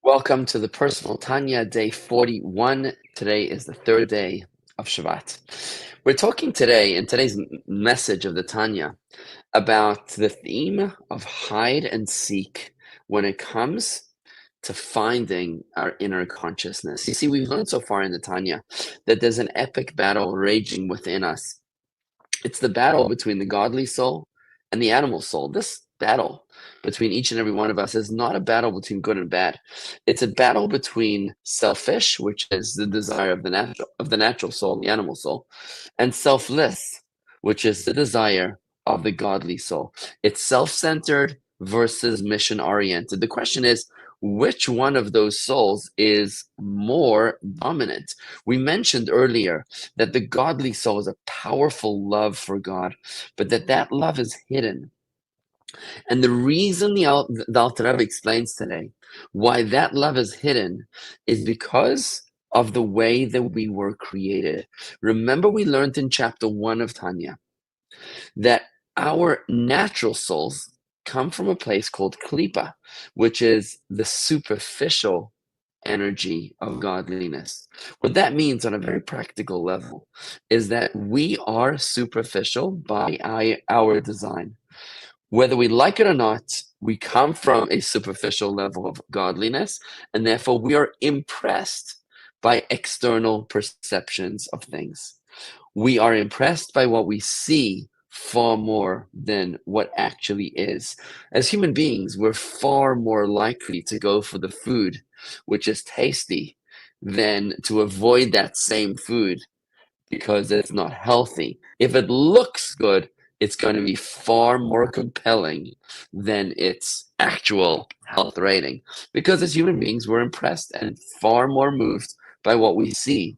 Welcome to the Personal Tanya, day 41. Today is the third day of Shabbat. We're talking today, in today's message of the Tanya, about the theme of hide and seek when it comes to finding our inner consciousness. You see, we've learned so far in the Tanya that there's an epic battle raging within us. It's the battle between the godly soul and the animal soul. This battle between each and every one of us is not a battle between good and bad. It's a battle between selfish, which is the desire of the natural soul, the animal soul, and selfless, which is the desire of the godly soul. It's self-centered versus mission-oriented. The question is, which one of those souls is more dominant? We mentioned earlier that the godly soul is a powerful love for God, but that love is hidden. And the reason the Alter Rebbe explains today why that love is hidden is because of the way that we were created. Remember, we learned in chapter 1 of Tanya that our natural souls come from a place called Klippa, which is the superficial energy of godliness. What that means on a very practical level is that we are superficial by our design. Whether we like it or not, we come from a superficial level of godliness, and therefore we are impressed by external perceptions of things. We are impressed by what we see far more than what actually is. As human beings, we're far more likely to go for the food which is tasty than to avoid that same food because it's not healthy. If it looks good, it's going to be far more compelling than its actual health rating. Because as human beings, we're impressed and far more moved by what we see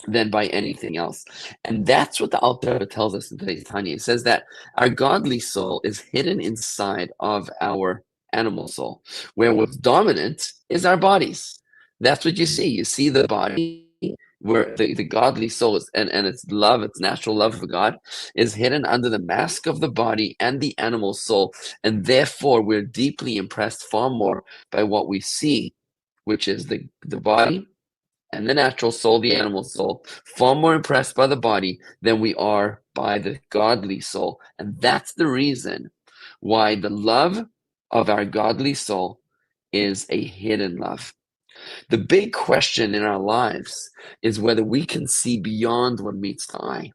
than by anything else. And that's what the Alter Rebbe tells us in today's Tanya. It says that our godly soul is hidden inside of our animal soul, where what's dominant is our bodies. That's what you see. You see the body where the godly soul is, and its love, its natural love for God, is hidden under the mask of the body and the animal soul. And therefore, we're deeply impressed far more by what we see, which is the body and the natural soul, the animal soul, far more impressed by the body than we are by the godly soul. And that's the reason why the love of our godly soul is a hidden love. The big question in our lives is whether we can see beyond what meets the eye.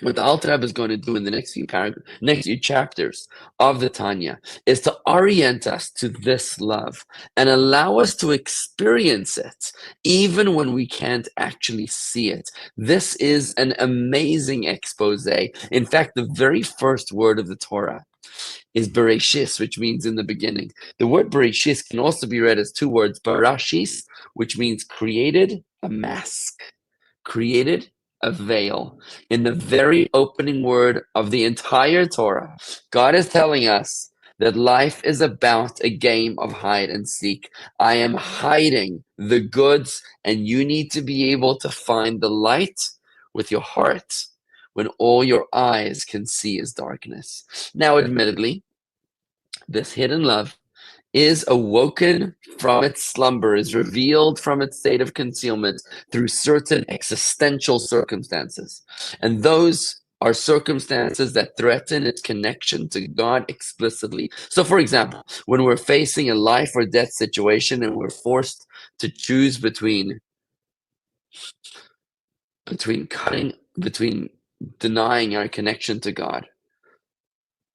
What the Alter Rebbe is going to do in the next few chapters of the Tanya is to orient us to this love and allow us to experience it even when we can't actually see it. This is an amazing expose. In fact, the very first word of the Torah is Bereshis, which means in the beginning. The word Bereshis can also be read as two words, Barashis, which means created a mask, created a veil. In the very opening word of the entire Torah, God is telling us that life is about a game of hide and seek. I am hiding the goods, and you need to be able to find the light with your heart when all your eyes can see is darkness. Now, admittedly, this hidden love is awoken from its slumber, is revealed from its state of concealment through certain existential circumstances. And those are circumstances that threaten its connection to God explicitly. So, for example, when we're facing a life or death situation and we're forced to choose between denying our connection to God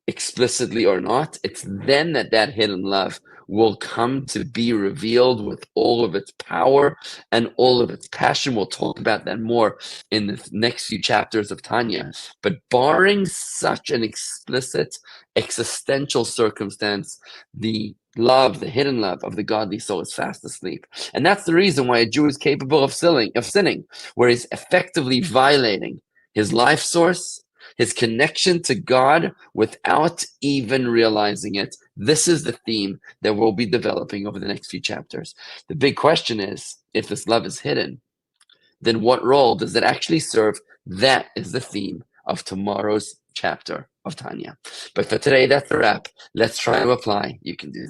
explicitly or not, it's then that hidden love will come to be revealed with all of its power and all of its passion. We'll talk about that more in the next few chapters of Tanya. But barring such an explicit existential circumstance, the hidden love of the godly soul is fast asleep. And that's the reason why a Jew is capable of sinning, where he's effectively violating his life source, his connection to God without even realizing it. This is the theme that we'll be developing over the next few chapters. The big question is, if this love is hidden, then what role does it actually serve? That is the theme of tomorrow's chapter of Tanya. But for today, that's the wrap. Let's try to apply. You can do this.